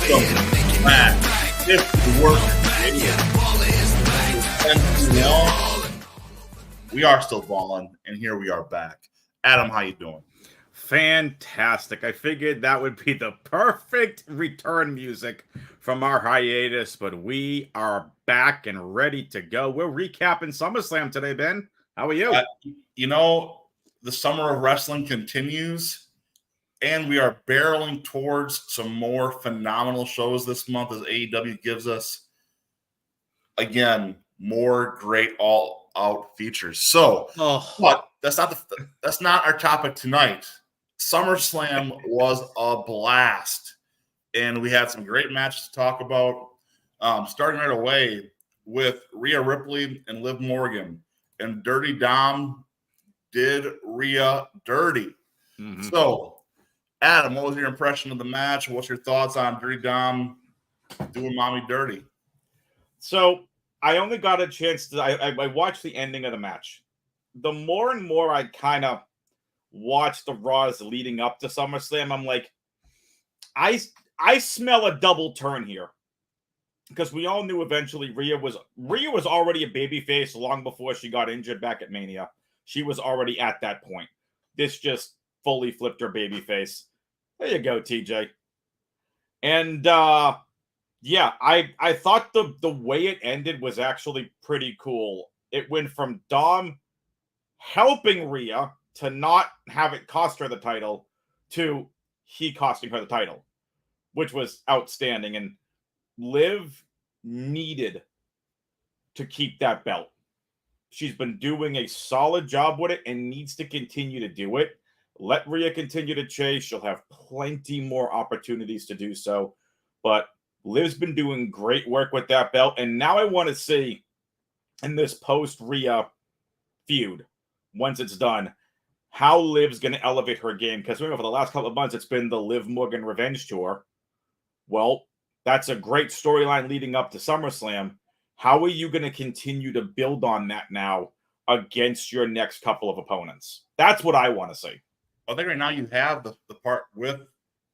Welcome back. If the work we are still balling, and here we are back. Adam, how you doing? Fantastic. I figured that would be the perfect return music from our hiatus, but we are back and ready to go. We're recapping SummerSlam today, Ben. How are you? The summer of wrestling continues, and we are barreling towards some more phenomenal shows this month as AEW gives us, again, more great all-out features. So, but that's not our topic tonight. SummerSlam was a blast, and we had some great matches to talk about. Starting right away with Rhea Ripley and Liv Morgan, and Dirty Dom did Rhea dirty. Mm-hmm. So, Adam, what was your impression of the match? What's your thoughts on Dirty Dom doing mommy dirty? So, I only got a chance to I watched the ending of the match. The more and more I kind of watched the Raws leading up to SummerSlam, I'm like, I smell a double turn here. Because we all knew eventually Rhea was already a babyface long before she got injured back at Mania. She was already at that point. This just fully flipped her babyface. There you go, TJ. And yeah, I thought the way it ended was actually pretty cool. It went from Dom helping Rhea to not have it cost her the title to he costing her the title, which was outstanding. And Liv needed to keep that belt. She's been doing a solid job with it and needs to continue to do it. Let Rhea continue to chase. She'll have plenty more opportunities to do so. But Liv's been doing great work with that belt. And now I want to see in this post-Rhea feud, once it's done, how Liv's going to elevate her game. Because remember, for the last couple of months, it's been the Liv Morgan Revenge Tour. Well, that's a great storyline leading up to SummerSlam. How are you going to continue to build on that now against your next couple of opponents? That's what I want to see. I think right now you have the part with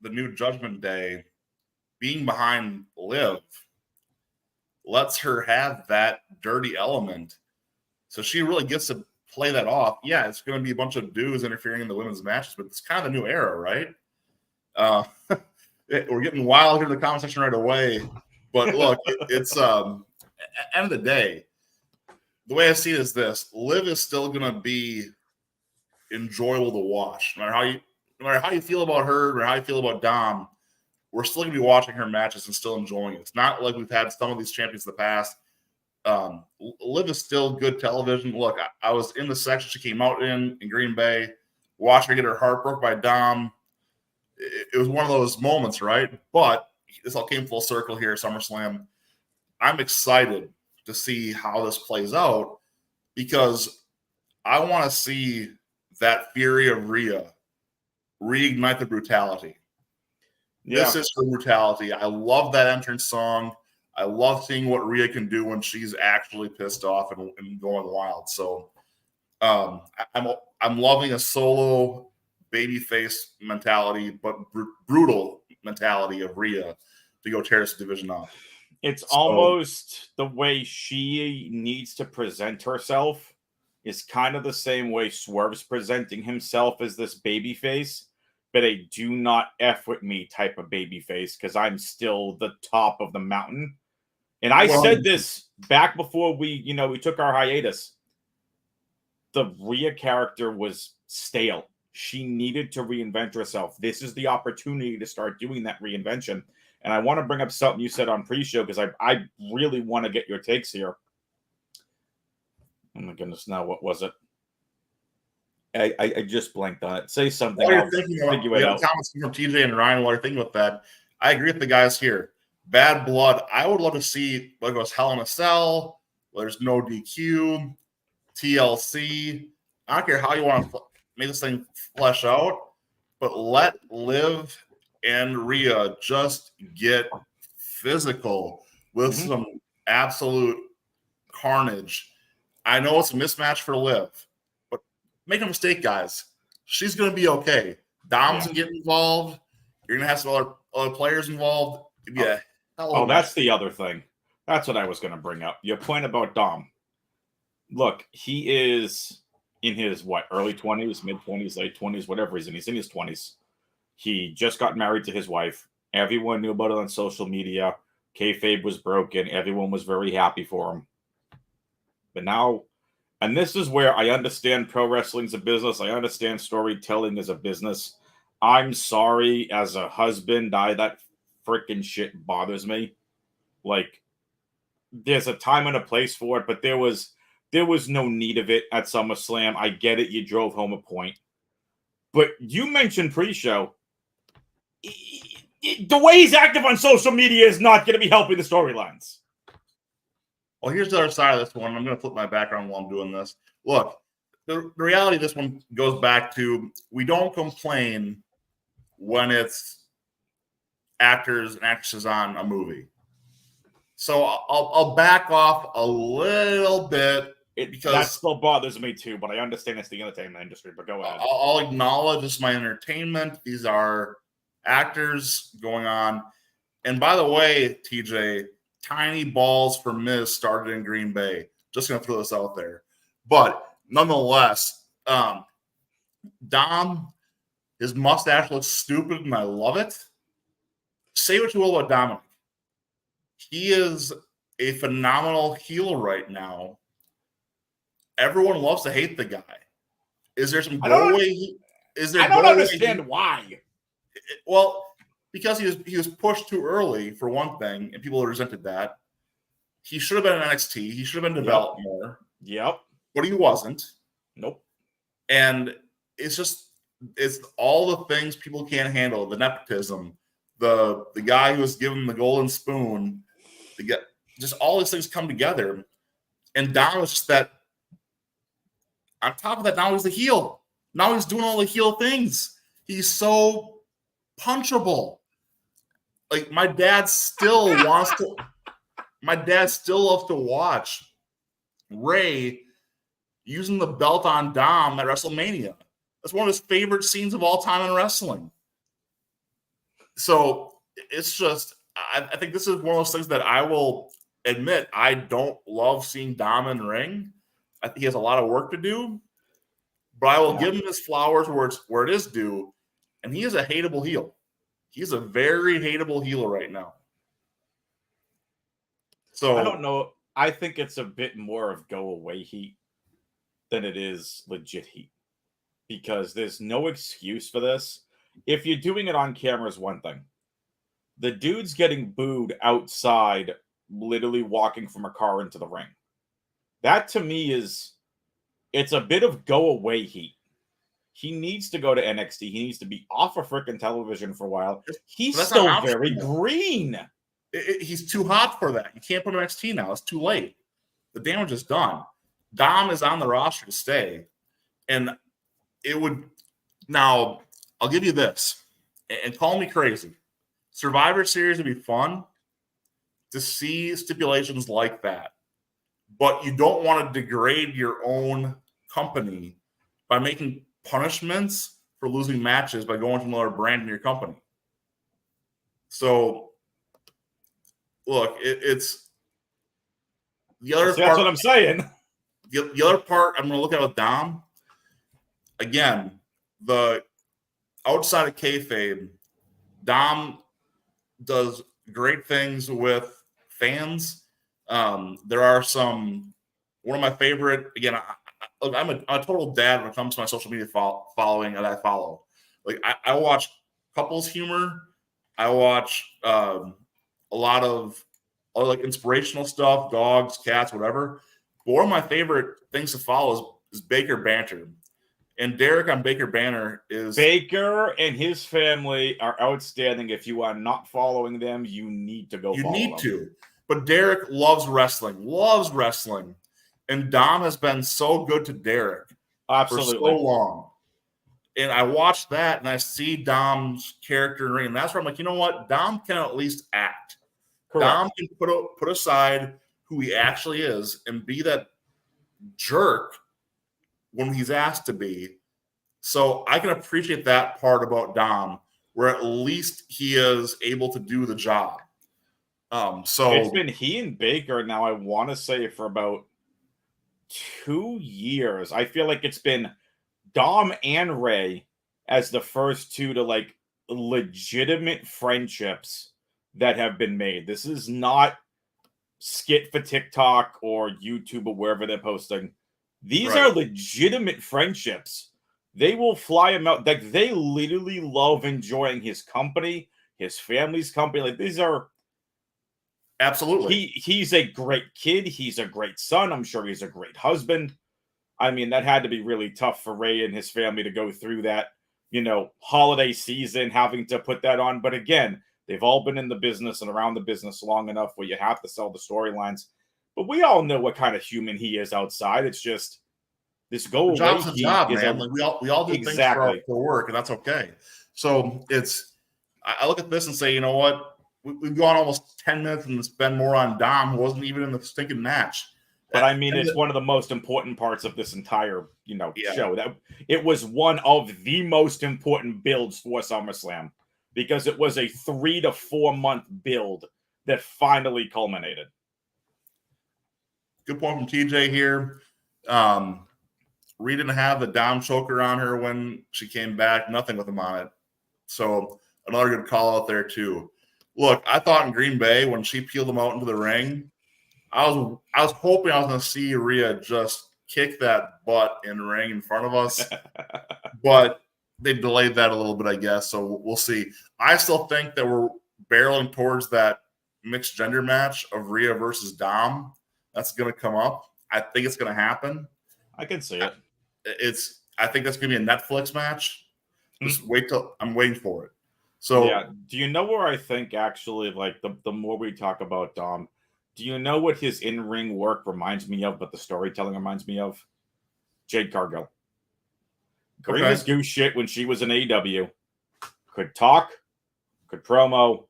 the new Judgment Day being behind Liv lets her have that dirty element. So she really gets to play that off. Yeah, it's going to be a bunch of dudes interfering in the women's matches, but it's kind of the new era, right? We're getting wild here in the comment section right away. But look, it's end of the day, the way I see it is this: Liv is still going to be enjoyable to watch. No matter how you feel about her or how you feel about Dom, we're still going to be watching her matches and still enjoying it. It's not like we've had some of these champions in the past. Liv is still good television. Look, I was in the section she came out in Green Bay, watching her get her heart broke by Dom. It was one of those moments, right? But this all came full circle here at SummerSlam. I'm excited to see how this plays out because I want to see that fury of Rhea reignite the brutality. Yeah. This is her brutality. I love that entrance song. I love seeing what Rhea can do when she's actually pissed off and going wild. So I'm loving a solo babyface mentality, but brutal mentality of Rhea to go tear this division up. It's almost the way she needs to present herself is kind of the same way Swerve's presenting himself as this babyface, but a do not F with me type of babyface because I'm still the top of the mountain. And I said this back before we took our hiatus. The Rhea character was stale. She needed to reinvent herself. This is the opportunity to start doing that reinvention. And I want to bring up something you said on pre-show because I really want to get your takes here. Oh my goodness, now what was it? I just blanked on it. Say something. While you're thinking about, we have comments from TJ and Ryan while you're thinking about that. I agree with the guys here. Bad Blood. I would love to see whether it goes Hell in a Cell, whether there's no DQ, TLC. I don't care how you want to make this thing flesh out, but let Liv and Rhea just get physical with some absolute carnage. I know it's a mismatch for Liv, but make no mistake, guys. She's going to be okay. Dom's going to get involved. You're going to have some other players involved. Yeah. Oh, that's the other thing. That's what I was going to bring up. Your point about Dom. Look, he is in his, early 20s, mid 20s, late 20s, whatever he's in. He's in his 20s. He just got married to his wife. Everyone knew about it on social media. Kayfabe was broken. Everyone was very happy for him. But now, and this is where I understand pro wrestling's a business. I understand storytelling is a business. I'm sorry, as a husband, that freaking shit bothers me. Like, there's a time and a place for it, but there was no need of it at SummerSlam. I get it. You drove home a point. But you mentioned pre-show. The way he's active on social media is not going to be helping the storylines. Well, here's the other side of this one. I'm going to flip my background while I'm doing this. Look, the reality of this one goes back to we don't complain when it's actors and actresses on a movie. So I'll back off a little bit because that still bothers me too, but I understand it's the entertainment industry. But go ahead. I'll acknowledge it's my entertainment. These are actors going on. And by the way, TJ, tiny balls for Miz started in Green Bay. Just going to throw this out there. But nonetheless, Dom, his mustache looks stupid, and I love it. Say what you will about Dominic. He is a phenomenal heel right now. Everyone loves to hate the guy. Is there some go away? I don't understand why. Well, because he was pushed too early for one thing, and people resented that. He should have been in NXT. He should have been developed more. Yep. But he wasn't. Nope. And it's all the things people can't handle. The nepotism, the guy who was given the golden spoon, just all these things come together. And Dom was just that. On top of that, now he's the heel. Now he's doing all the heel things. He's so punchable. Like my dad still loves to watch Ray using the belt on Dom at WrestleMania. That's one of his favorite scenes of all time in wrestling. So it's just, I think this is one of those things that I will admit I don't love seeing Dom in ring. I think he has a lot of work to do, but I will give him his flowers where it is due, and he is a hateable heel. He's a very hateable heel right now. So I don't know. I think it's a bit more of go away heat than it is legit heat, because there's no excuse for this. If you're doing it on camera is one thing. The dude's getting booed outside, literally walking from a car into the ring. That to me it's a bit of go away heat. He needs to go to NXT. He needs to be off of freaking television for a while. He's still very green. He's too hot for that. You can't put him in NXT now. It's too late. The damage is done. Dom is on the roster to stay. And it would now, I'll give you this, and call me crazy. Survivor Series would be fun to see stipulations like that. But you don't want to degrade your own company by making punishments for losing matches by going to another brand in your company. So, look, it's the other part. That's what I'm saying. The other part I'm going to look at with Dom, again, the outside of kayfabe, Dom does great things with fans. There are one of my favorite, again, I'm a total dad when it comes to my social media following that I follow. Like I watch couples humor. I watch a lot of like inspirational stuff, dogs, cats, whatever. But one of my favorite things to follow is Baker Banter. And Derek on Baker Banner is... Baker and his family are outstanding. If you are not following them, you need to go follow them. You need to. But Derek loves wrestling. And Dom has been so good to Derek for so long. And I watch that, and I see Dom's character in the ring, and that's where I'm like, you know what? Dom can at least act. Correct. Dom can put aside who he actually is and be that jerk when he's asked to be. So I can appreciate that part about Dom, where at least he is able to do the job. It's been he and Baker now, I want to say, for about 2 years. I feel like it's been Dom and Ray as the first two to like legitimate friendships that have been made. This is not skit for TikTok or YouTube or wherever they're posting. These Right. are legitimate friendships. They will fly him out. Like, they literally love enjoying his company, his family's company. Like, these are absolutely. He's a great kid. He's a great son. I'm sure he's a great husband. I mean, that had to be really tough for Ray and his family to go through that, holiday season, having to put that on. But again, they've all been in the business and around the business long enough where you have to sell the storylines. But we all know what kind of human he is outside. It's just this go away. Job's a job, man. Like we all do exactly. things for work, and that's okay. So I look at this and say, you know what? We've gone almost 10 minutes and spend more on Dom, who wasn't even in the stinking match. But I mean, it's one of the most important parts of this entire, show. That it was one of the most important builds for SummerSlam because it was a 3 to 4 month build that finally culminated. Good point from TJ here. Rhea didn't have the Dom choker on her when she came back. Nothing with him on it. So another good call out there too. Look, I thought in Green Bay when she peeled him out into the ring, I was hoping I was going to see Rhea just kick that butt in the ring in front of us, but they delayed that a little bit, I guess. So we'll see. I still think that we're barreling towards that mixed gender match of Rhea versus Dom. That's going to come up. I think it's going to happen. I can see it. I think that's going to be a Netflix match. Just wait till I'm waiting for it. So yeah, do you know where I think actually, like the more we talk about Dom, do you know what his in-ring work reminds me of, but the storytelling reminds me of? Jade Cargill. Green as goose shit when she was in AEW. Could talk, could promo,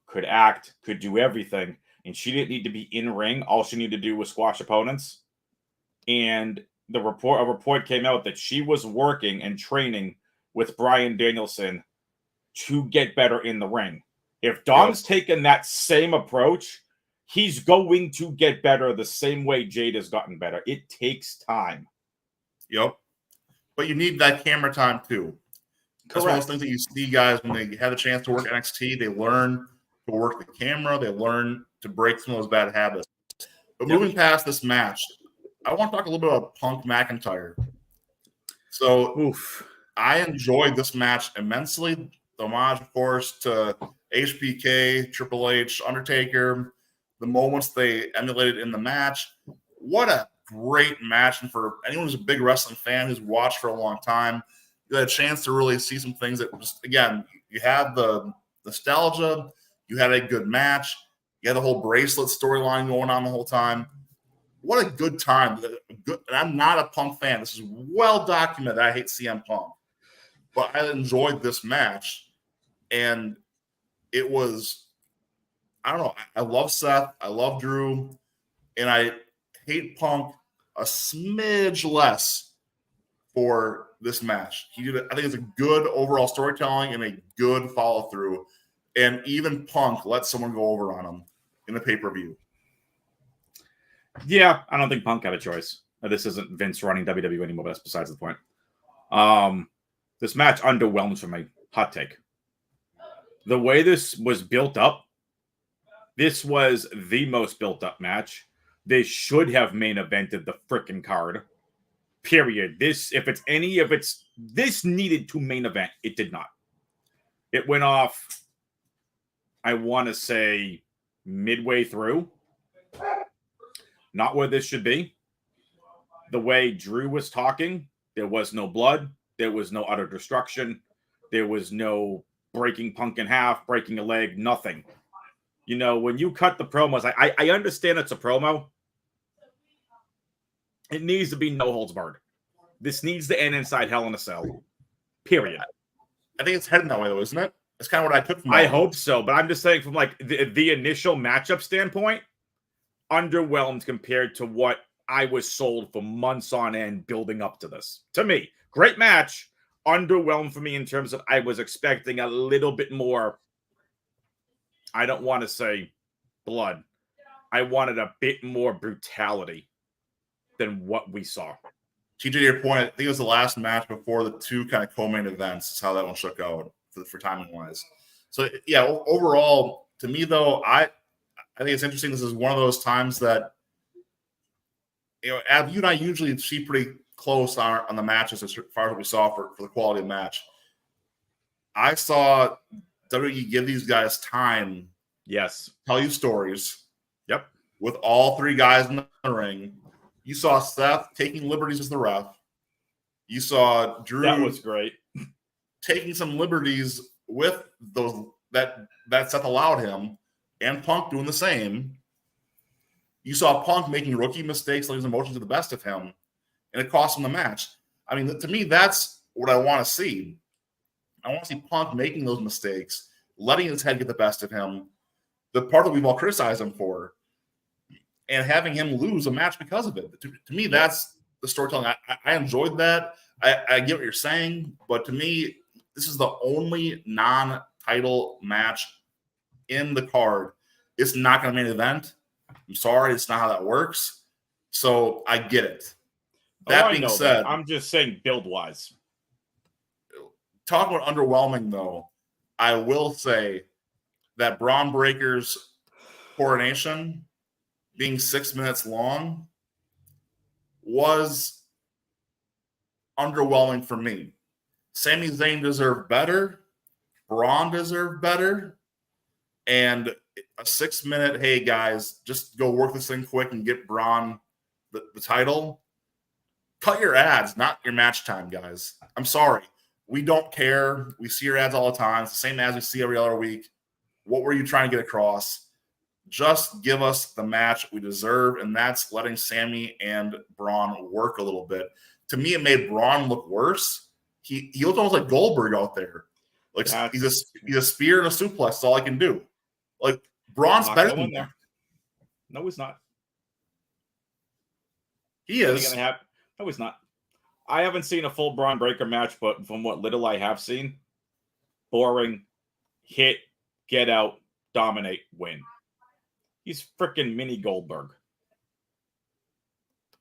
could act, could do everything. And she didn't need to be in-ring. All she needed to do was squash opponents. And a report came out that she was working and training with Bryan Danielson to get better in the ring. If Dom's taken that same approach, he's going to get better the same way Jade has gotten better. It takes time. Yep. But you need that camera time too. That's one of those things that you see guys when they have a chance to work NXT, they learn to work the camera, they learn to break some of those bad habits. But moving past this match, I want to talk a little bit about Punk McIntyre. So I enjoyed this match immensely. The homage, of course, to HBK, Triple H, Undertaker, the moments they emulated in the match. What a great match. And for anyone who's a big wrestling fan who's watched for a long time, you had a chance to really see some things that just, again, you have the nostalgia, you had a good match, you had the whole bracelet storyline going on the whole time. What a good time. And I'm not a Punk fan. This is well documented. I hate CM Punk. But I enjoyed this match. And it was, I don't know, I love Seth. I love Drew. And I hate Punk a smidge less for this match. I think it's a good overall storytelling and a good follow through. And even Punk let someone go over on him in the pay-per-view. Yeah, I don't think Punk had a choice. This isn't Vince running WWE anymore, but that's besides the point. This match underwhelmed for me. Hot take. The way this was built up, this was the most built up match. They should have main evented the freaking card. Period. This needed to main event. It did not. It went off, I want to say, midway through. Not where this should be. The way Drew was talking, there was no blood. There was no utter destruction. There was no breaking Punk in half, breaking a leg, nothing. When you cut the promos, I understand it's a promo. It needs to be no holds barred. This needs to end inside Hell in a Cell. Period. I think it's heading that way, though, isn't it? That's kind of what I took from I hope so, but I'm just saying from like the initial matchup standpoint, underwhelmed compared to what I was sold for months on end building up to this. To me, great match. Underwhelmed for me in terms of I was expecting a little bit more. I don't want to say blood. I wanted a bit more brutality than what we saw. TJ, to your point, I think it was the last match before the two kind of co-main events is how that one shook out for timing wise. So yeah, overall, to me though, I think it's interesting. This is one of those times that, you know, Ab, you and I usually see pretty close on the matches as far as what we saw for the quality of match. I saw WWE give these guys time. Yes. Tell you stories. Yep. With all three guys in the ring. You saw Seth taking liberties as the ref. You saw Drew. That was great. Taking some liberties with those that Seth allowed him, and Punk doing the same. You saw Punk making rookie mistakes, letting his emotions to the best of him, and it cost him the match. I mean, to me, that's what I want to see. I want to see Punk making those mistakes, letting his head get the best of him, the part that we've all criticized him for, and having him lose a match because of it. To me, that's the storytelling. I enjoyed that. I get what you're saying, but to me, this is the only non-title match in the card. It's not going to main event. I'm sorry, it's not how that works. So I get it. That being said, I'm just saying build-wise. Talking about underwhelming, though, I will say that Braun Breaker's coronation being 6 minutes long was underwhelming for me. Sami Zayn deserved better. Braun deserved better. And a 6 minute, hey, guys, just go work this thing quick and get Braun the title. Cut your ads, not your match time, guys. I'm sorry. We don't care. We see your ads all the time. It's the same ads we see every other week. What were you trying to get across? Just give us the match we deserve, and that's letting Sami and Braun work a little bit. To me, it made Braun look worse. He looked almost like Goldberg out there. Like he's a spear and a suplex. That's all I can do. Like Braun's better than that. No, he's not. He is. No, he's not. I haven't seen a full Braun Breaker match, but from what little I have seen, boring, hit, get out, dominate, win. He's freaking mini Goldberg.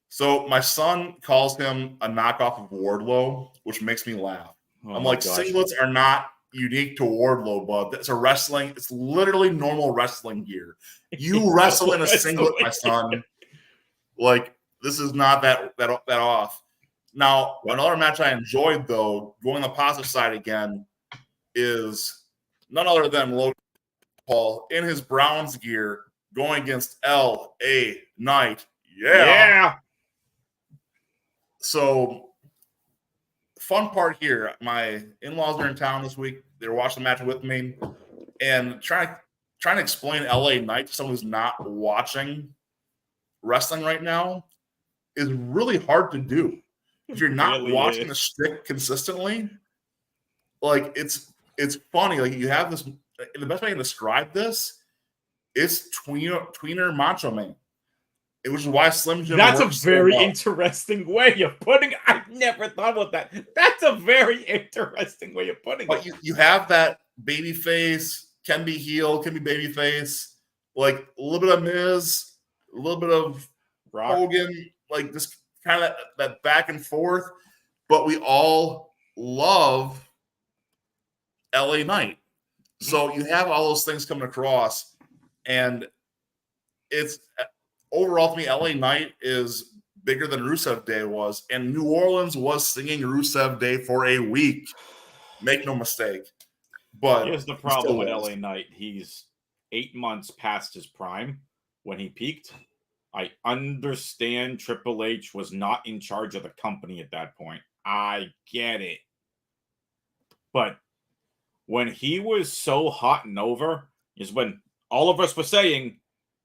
So my son calls him a knockoff of Wardlow, which makes me laugh. I'm like, singlets are not unique to Wardlow, bud. That's a wrestling. It's literally normal wrestling gear. You wrestle in a singlet, my son. Like, this is not that off. Now, another match I enjoyed, though, going on the positive side again, is none other than Logan Paul in his Browns gear going against L.A. Knight. Yeah. So, fun part here, my in-laws are in town this week. They were watching the match with me, and trying to explain L.A. Knight to someone who's not watching wrestling right now is really hard to do. If you're not really watching the shtick consistently, like it's funny. Like you have this. The best way I can describe this is tweener Macho Man, which is why Slim Jim. That's a very interesting way of putting. I've never thought about that. That's a very interesting way of putting it. You have that baby face, can be heel, can be baby face, like a little bit of Miz, a little bit of Hogan, like this. Kind of that back and forth, but we all love LA Knight. So you have all those things coming across, and it's overall to me, LA Knight is bigger than Rusev Day was, and New Orleans was singing Rusev Day for a week. Make no mistake. But here's the problem with LA Knight: he's 8 months past his prime when he peaked. I understand Triple H was not in charge of the company at that point. I get it. But when he was so hot and over is when all of us were saying,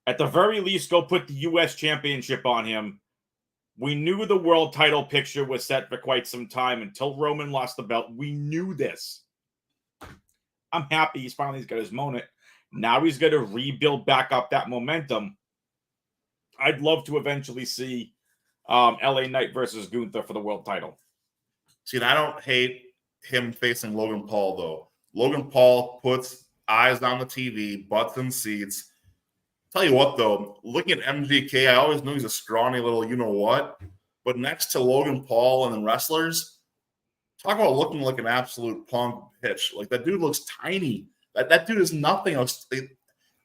at the very least, go put the U.S. Championship on him. We knew the world title picture was set for quite some time until Roman lost the belt. We knew this. I'm happy he's finally got his moment. Now he's going to rebuild back up that momentum. I'd love to eventually see LA Knight versus Gunther for the world title. See, and I don't hate him facing Logan Paul, though. Logan Paul puts eyes on the TV, butts in seats. Tell you what, though, looking at MGK, I always knew he's a scrawny little you-know-what. But next to Logan Paul and the wrestlers, talk about looking like an absolute punk bitch. Like, that dude looks tiny. That dude is nothing.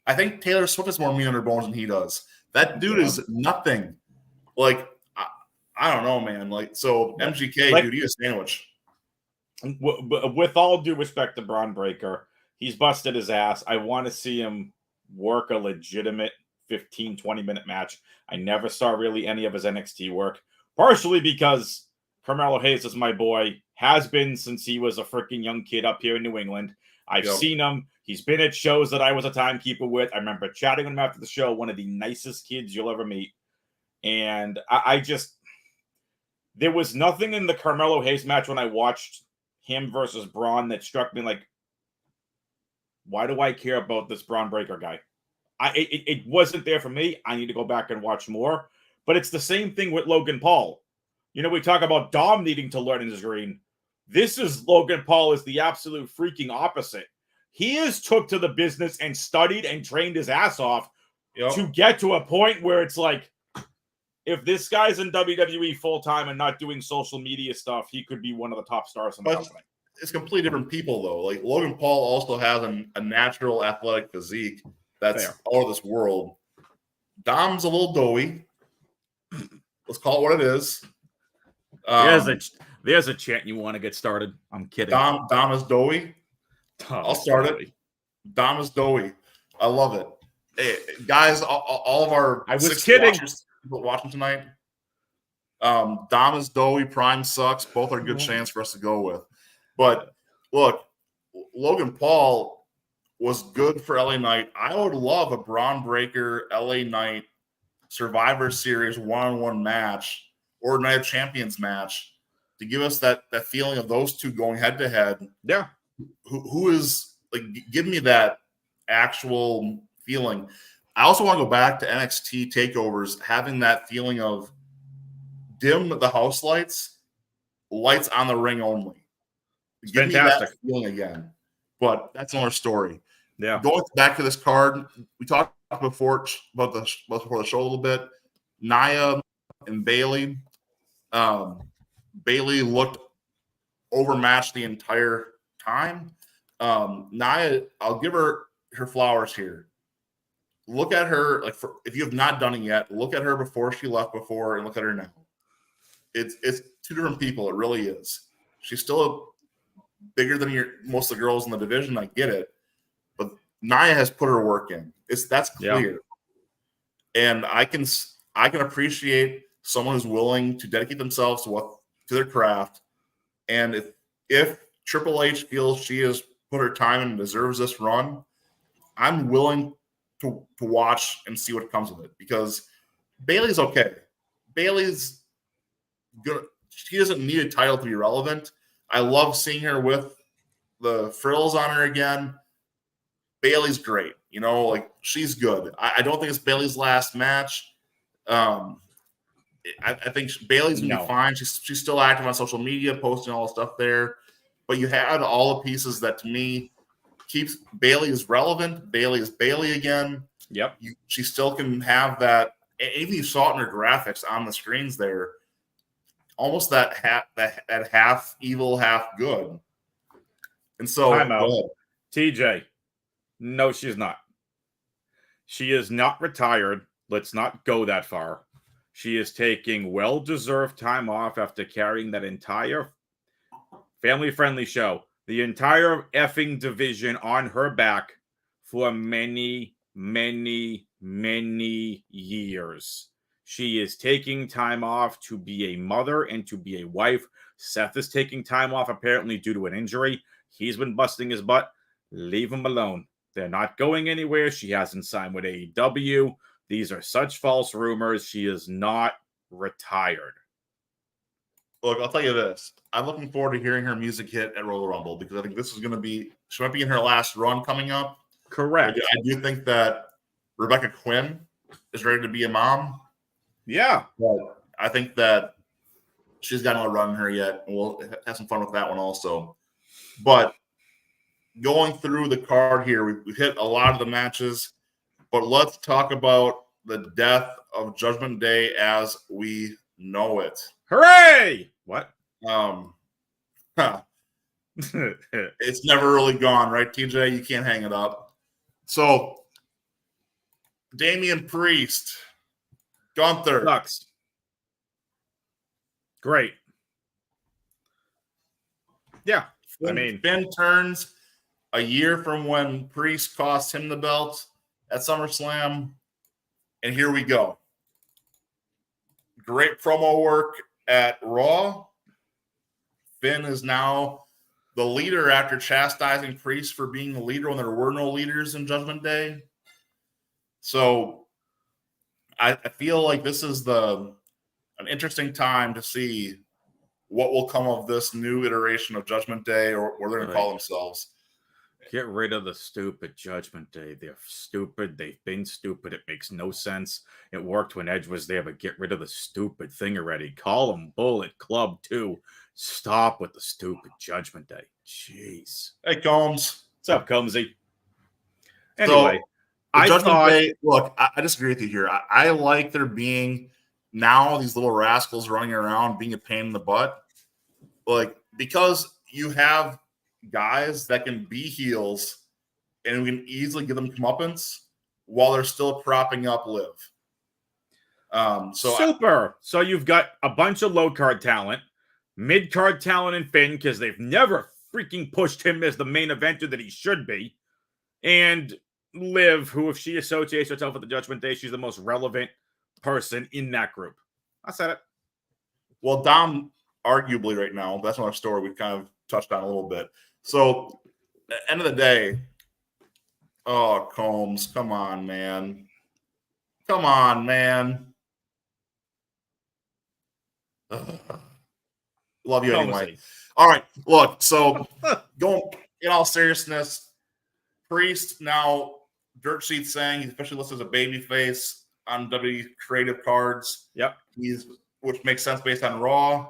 I think Taylor Swift has more meat on her bones than he does. That dude is nothing. Like, I don't know, man. Like, so MGK, like, dude, eat a sandwich. With all due respect to Braun Breaker, he's busted his ass. I want to see him work a legitimate 15, 20-minute match. I never saw really any of his NXT work, partially because Carmelo Hayes is my boy, has been since he was a freaking young kid up here in New England. I've seen him. He's been at shows that I was a timekeeper with. I remember chatting with him after the show, one of the nicest kids you'll ever meet. And I just, there was nothing in the Carmelo Hayes match when I watched him versus Braun that struck me like, why do I care about this Braun Breaker guy? It wasn't there for me. I need to go back and watch more. But it's the same thing with Logan Paul. You know, we talk about Dom needing to learn his green. This is Logan Paul is the absolute freaking opposite. He is took to the business and studied and trained his ass off to get to a point where it's like, if this guy's in WWE full-time and not doing social media stuff, he could be one of the top stars in the company. It's completely different people, though. Like, Logan Paul also has a natural athletic physique that's out of this world. Dom's a little doughy. Let's call it what it is. There's a chant you want to get started. I'm kidding. Dom is doughy. I'll start it. Dom is doughy. I love it. Hey, guys, all of our watching tonight. Dom is doughy. Prime sucks. Both are good chants for us to go with. But look, Logan Paul was good for LA Knight. I would love a Braun Breaker LA Knight Survivor Series one-on-one match or Night of Champions match to give us that feeling of those two going head to head. Yeah. Who is like, give me that actual feeling. I also want to go back to NXT takeovers, having that feeling of dim the house lights on the ring only. Give Fantastic. me that feeling again. But that's another story. Yeah. Going back to this card, we talked before about the show a little bit. Nia and Bayley. Bayley looked overmatched the entire time. Nia, I'll give her flowers here. Look at her, like, if you have not done it yet, look at her before she left before and look at her now. It's two different people. It really is. She's still bigger than most of the girls in the division. I get it, but Nia has put her work in. That's clear, and I can appreciate someone who's willing to dedicate themselves to their craft. And if Triple H feels she has put her time in and deserves this run, I'm willing to watch and see what comes of it, because Bayley's okay. Bayley's good. She doesn't need a title to be relevant. I love seeing her with the frills on her again. Bayley's great. You know, like, she's good. I don't think it's Bayley's last match. I think Bayley's going to be fine. She's still active on social media, posting all the stuff there. But you had all the pieces that, to me, keeps Bayley is relevant. Bayley is Bayley again. Yep. She still can have that. Even you saw it in her graphics on the screens there. Almost that half evil, half good. And so, time out. TJ, no, she's not. She is not retired. Let's not go that far. She is taking well-deserved time off after carrying that entire family-friendly show, the entire effing division on her back for many, many, many years. She is taking time off to be a mother and to be a wife. Seth is taking time off apparently due to an injury. He's been busting his butt. Leave him alone. They're not going anywhere. She hasn't signed with AEW. These are such false rumors. She is not retired. Look, I'll tell you this. I'm looking forward to hearing her music hit at Royal Rumble, because I think this is going to be, she might be in her last run coming up. Correct. I do think that Rebecca Quinn is ready to be a mom. Yeah. But I think that she's got another run in her yet, and we'll have some fun with that one also. But going through the card here, we've hit a lot of the matches. But let's talk about the death of Judgment Day as we know it. Hooray! What? It's never really gone, right, TJ? You can't hang it up. So, Damian Priest, Gunther. Sucks. Great. Yeah. Finn turns a year from when Priest cost him the belt at SummerSlam. And here we go. Great promo work at Raw. Finn is now the leader after chastising Priest for being the leader when there were no leaders in Judgment Day. So I feel like this is an interesting time to see what will come of this new iteration of Judgment Day, or what they're going to call themselves. Get rid of the stupid Judgment Day. They're stupid. They've been stupid. It makes no sense. It worked when Edge was there, but get rid of the stupid thing already. Call them Bullet Club 2. Stop with the stupid Judgment Day. Jeez. Hey, Combs. What's up, Combsy? Anyway, Day, look, I disagree with you here. I like there being now these little rascals running around being a pain in the butt. Like, because you have guys that can be heels and we can easily give them comeuppance while they're still propping up Liv. So you've got a bunch of low card talent, mid card talent in Finn, because they've never freaking pushed him as the main eventer that he should be, and Liv, who, if she associates herself with the Judgment Day, she's the most relevant person in that group. I said it. Well, Dom, arguably right now, that's another story we've kind of touched on a little bit. So, at the end of the day, oh, Combs, come on, man. Come on, man. Love you anyway. All right, look, so going in all seriousness, Priest now dirt sheet saying he's officially listed as a babyface on WWE creative cards. Yep. Which makes sense based on Raw.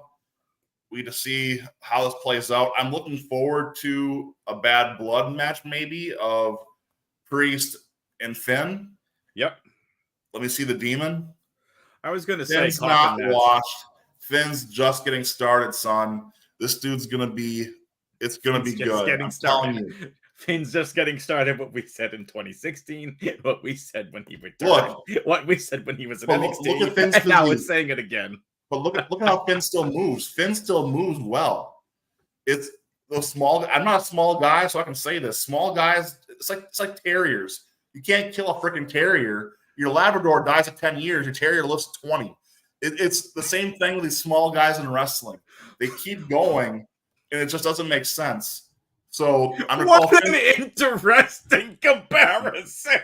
We need to see how this plays out. I'm looking forward to a Bad Blood match, maybe, of Priest and Finn. Yep. Let me see the Demon. I was going to say, Finn's not washed. Finn's just getting started, son. This dude's going to be, it's going to be good. I'm telling you. Finn's just getting started. What we said in 2016, what we said when he returned, what we said when he was in NXT, look at Finn's and now it's saying it again. But look at how Finn still moves. Finn still moves well. It's the small. I'm not a small guy, so I can say this. Small guys, it's like terriers. You can't kill a freaking terrier. Your Labrador dies at 10 years. Your terrier lives 20. It's the same thing with these small guys in wrestling. They keep going, and it just doesn't make sense. So I'm what an interesting comparison.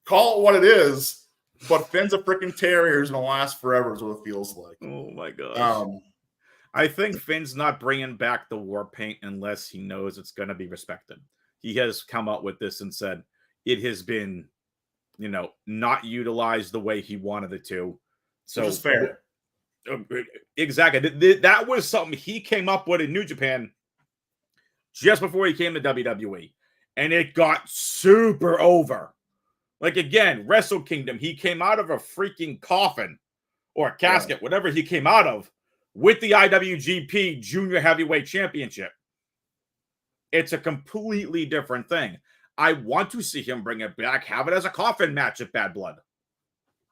Call it what it is. But Finn's a freaking terrier is going to last forever is what it feels like. Oh, my gosh. I think Finn's not bringing back the war paint unless he knows it's going to be respected. He has come out with this and said it has been, not utilized the way he wanted it to. So, which is fair. Exactly. That was something he came up with in New Japan just before he came to WWE. And it got super over. Like, again, Wrestle Kingdom, he came out of a freaking coffin or a casket, whatever he came out of, with the IWGP Junior Heavyweight Championship. It's a completely different thing. I want to see him bring it back, have it as a coffin match at Bad Blood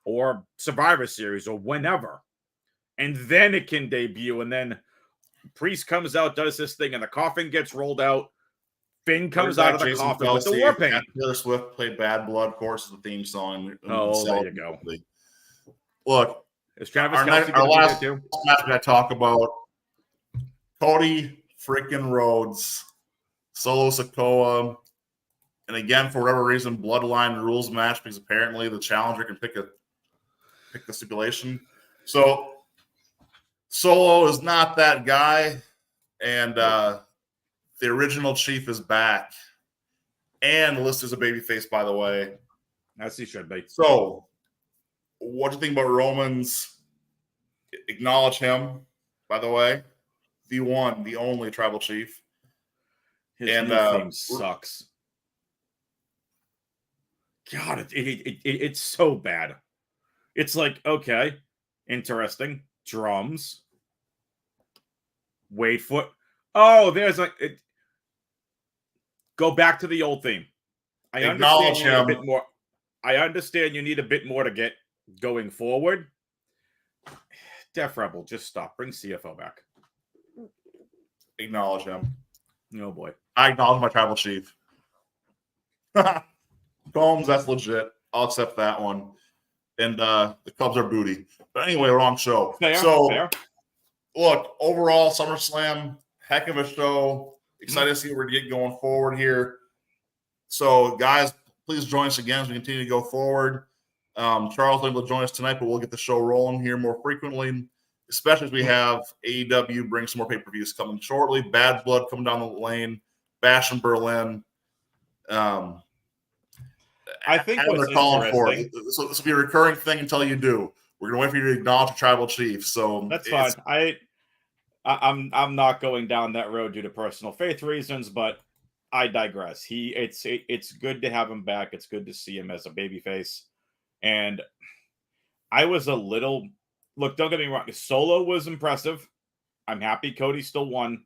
or Survivor Series or whenever. And then it can debut. And then Priest comes out, does this thing, and the coffin gets rolled out. Finn comes out of the coffin with the war paint. Taylor Swift played Bad Blood, of course, the theme song. Oh, there you go. Look, is Travis our last match I talk about, Cody freaking Rhodes, Solo Sikoa, and again, for whatever reason, Bloodline rules match because apparently the challenger can pick the stipulation. So Solo is not that guy, and the original Chief is back. And listed as a babyface, by the way. As he should be. So, what do you think about Roman's? Acknowledge him, by the way. The one, the only tribal chief. His new theme sucks. God, it's so bad. It's like, okay, interesting. Drums. Wait for. Oh, there's go back to the old theme. I understand you need a bit more. I understand you need a bit more to get going forward. Def Rebel, just stop. Bring CFO back. Acknowledge him. Oh boy. I acknowledge my tribal chief. Combs, that's legit. I'll accept that one. And the Cubs are booty. But anyway, wrong show. Fair. Look, overall, SummerSlam, heck of a show. Excited to see what we're getting going forward here. So, guys, please join us again as we continue to go forward. Charles will join us tonight, but we'll get the show rolling here more frequently, especially as we have AEW bring some more pay-per-views coming shortly. Bad Blood coming down the lane. Bash in Berlin. I think what they're calling for. So this will be a recurring thing until you do. We're going to wait for you to acknowledge the tribal chief. So that's fine. I'm not going down that road due to personal faith reasons, but I digress. It's good to have him back. It's good to see him as a babyface. And I was a little look, don't get me wrong, Solo was impressive. I'm happy Cody still won.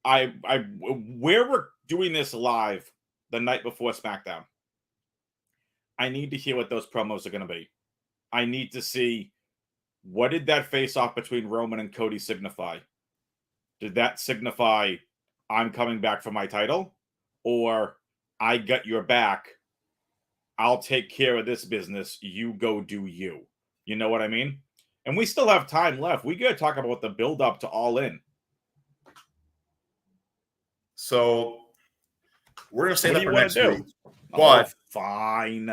Where we're doing this live the night before SmackDown, I need to hear what those promos are going to be. I need to see, what did that face-off between Roman and Cody signify? Did that signify I'm coming back for my title? Or I got your back, I'll take care of this business, you go do you. You know what I mean? And we still have time left. We got to talk about the build-up to All In. So we're going to say that for next week. But fine.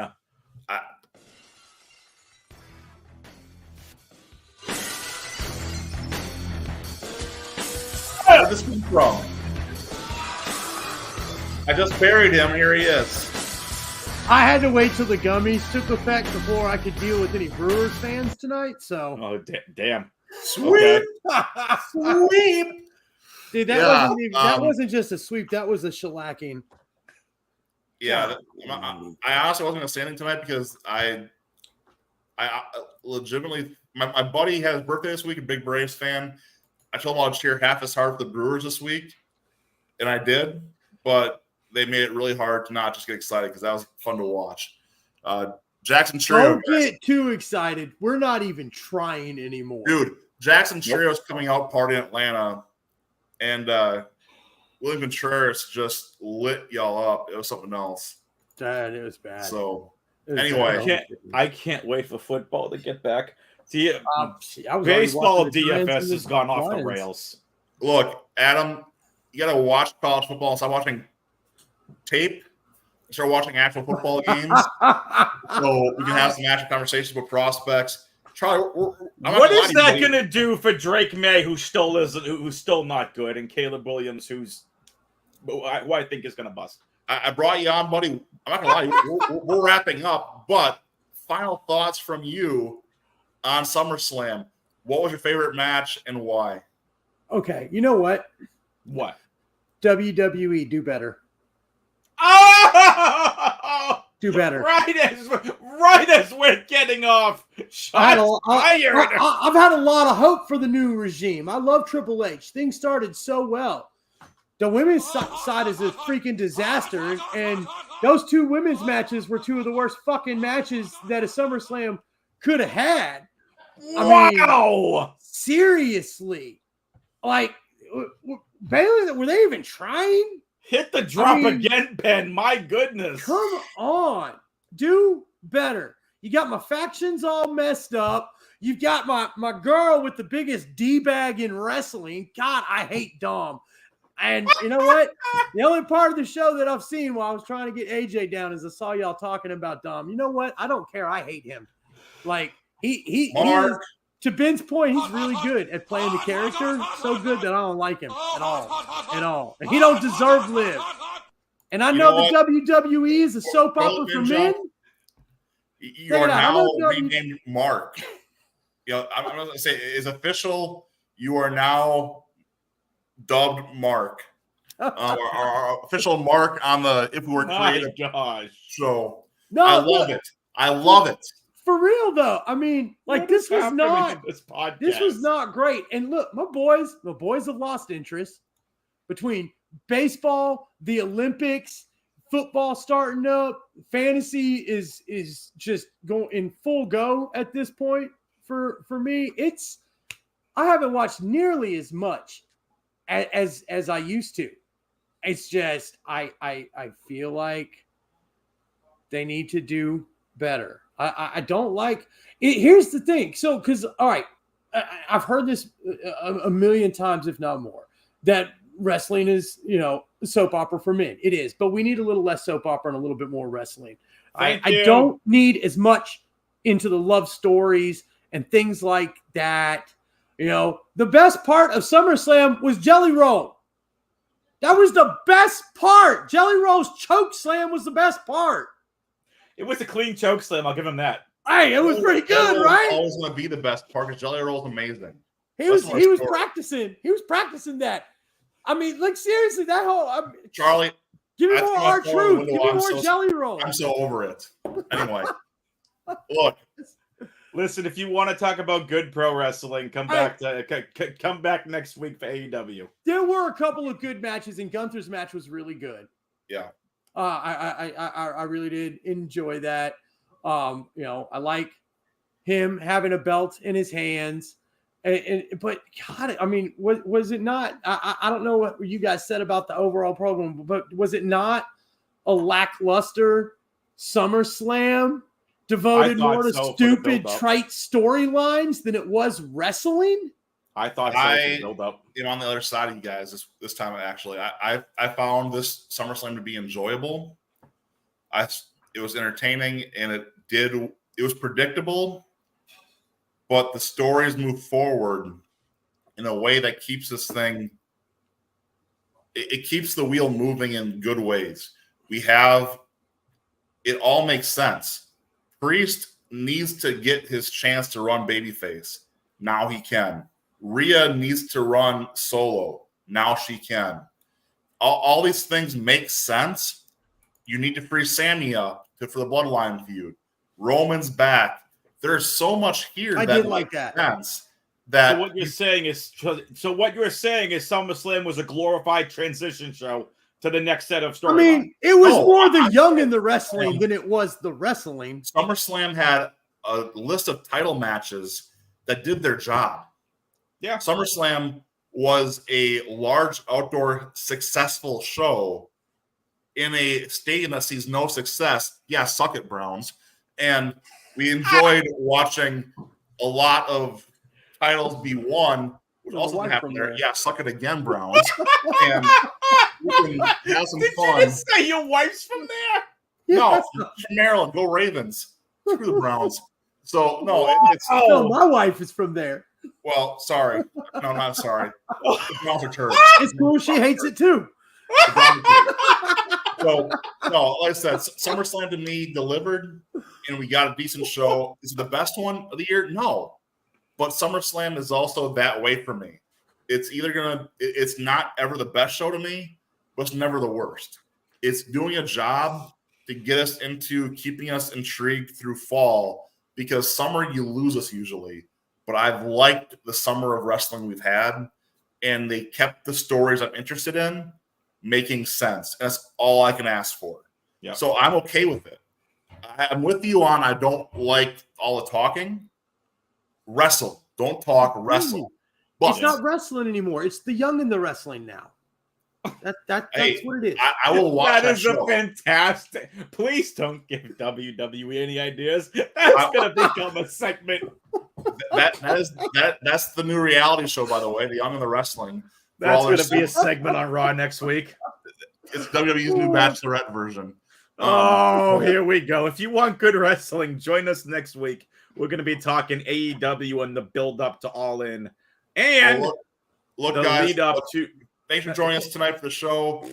Where did this come from? I just buried him. Here he is. I had to wait till the gummies took effect before I could deal with any Brewers fans tonight. So, damn, sweep, sweep, dude. That wasn't just a sweep. That was a shellacking. Yeah, I honestly wasn't going to say anything tonight because I legitimately, my buddy had his birthday this week, a big Braves fan. I told him I'd cheer half as hard for the Brewers this week, and I did, but they made it really hard to not just get excited because that was fun to watch. Jackson Trio. Don't get too excited. We're not even trying anymore. Dude, Jackson Trio's coming out party in Atlanta, and William Contreras just lit y'all up. It was something else. Dad, it was bad. So, anyway. I can't wait for football to get back. See, baseball DFS has gone off the rails. Look, Adam, you got to watch college football and stop watching tape. Start watching actual football games. So we can have some actual conversations with prospects. What is that going to do for Drake May, who's still not good, and Caleb Williams, who I think is going to bust? I brought you on, buddy. I'm not going to lie. We're wrapping up, but final thoughts from you on SummerSlam. What was your favorite match and why? Okay, you know what? What? WWE, do better. Oh! Do better. Right as we're getting off. I've had a lot of hope for the new regime. I love Triple H. Things started so well. The women's side is a freaking disaster, and those two women's matches were two of the worst fucking matches that a SummerSlam could have had. Wow! Mean, seriously. Like, Bayley, were they even trying? Hit the drop again, Ben. My goodness. Come on. Do better. You got my factions all messed up. You've got my girl with the biggest D-bag in wrestling. God, I hate Dom. And you know what? The only part of the show that I've seen while I was trying to get AJ down is I saw y'all talking about Dom. You know what? I don't care. I hate him. Like, he is, to Ben's point, he's really good at playing the character. So good that I don't like him at all. And he don't deserve Liv. And I know the WWE is a soap opera for men. You are now renamed Mark. I'm going to say it's official. You are now dubbed Mark. Our official Mark on the If We Were Creative show. No, I love it. I love it. For real though. I mean, like this was not great. And look, my boys have lost interest between baseball, the Olympics, football starting up. Fantasy is just going in full go at this point for me. I haven't watched nearly as much as I used to. It's just I feel like they need to do better. I don't like it. Here's the thing. So, because all right, I've heard this a million times, if not more, that wrestling is, soap opera for men. It is, but we need a little less soap opera and a little bit more wrestling. I don't need as much into the love stories and things like that. The best part of SummerSlam was Jelly Roll. That was the best part. Jelly Roll's choke slam was the best part. It was a clean choke slam. I'll give him that. Hey, it was pretty good, right? Always going to be the best part because Jelly Roll is amazing. He was practicing. He was practicing that. I mean, like seriously, that whole Charlie. Give me more R-Truth. Give me more Jelly Roll. I'm so over it. Anyway, look. Listen, if you want to talk about good pro wrestling, come back next week for AEW. There were a couple of good matches, and Gunther's match was really good. Yeah. I really did enjoy that. I like him having a belt in his hands. But God, I mean, was it not? I don't know what you guys said about the overall program, but was it not a lackluster SummerSlam devoted more to stupid, trite storylines than it was wrestling? I thought so. Build up. On the other side of you guys this time, actually, I found this SummerSlam to be enjoyable. It was entertaining, and it was predictable. But the stories move forward in a way that keeps this thing, it keeps the wheel moving in good ways. It all makes sense. Priest needs to get his chance to run babyface. Now he can. Rhea needs to run solo. Now she can. All these things make sense. You need to free Sammy up for the Bloodline feud. Roman's back. There's so much here I did like that. Sense so what you're saying is SummerSlam was a glorified transition show to the next set of storylines. I mean, it was more the young in the wrestling than it was the wrestling. SummerSlam had a list of title matches that did their job. Yeah. SummerSlam was a large outdoor successful show in a stadium that sees no success. Yeah, suck it, Browns. And we enjoyed watching a lot of titles be won, which also happened there. Yeah, suck it again, Browns. And we can have some fun. Did you just say your wife's from there? No, from Maryland. Go Ravens. Screw the Browns. So, no. No, my wife is from there. Well, sorry. No, not sorry. The Browns are turds. It's cool. She hates it too. So, no, like I said, SummerSlam to me delivered, and we got a decent show. Is it the best one of the year? No. But SummerSlam is also that way for me. It's not ever the best show to me, but it's never the worst. It's doing a job to get us into keeping us intrigued through fall, because summer you lose us usually. But I've liked the summer of wrestling we've had, and they kept the stories I'm interested in making sense. And that's all I can ask for. Yeah. So I'm okay with it. I'm with you on I don't like all the talking. Wrestle. Don't talk, wrestle. But it's not wrestling anymore. It's the young in the wrestling now. That's what it is. I will watch that show. A fantastic. Please don't give WWE any ideas. That's going to become a segment. That's the new reality show, by the way. The Young and the Wrestling. That's going to be a segment on Raw next week. It's WWE's new Bachelorette version. Here we go. If you want good wrestling, join us next week. We're going to be talking AEW and the build up to All In, and look, the guys, lead up to. Thanks for joining us tonight for the show.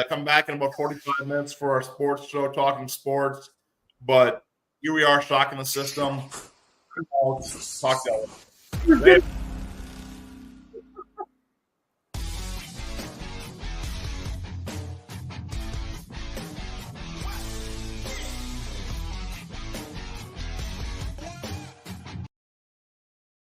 Come back in about 45 minutes for our sports show, talking sports. But here we are, shocking the system. Talk to you.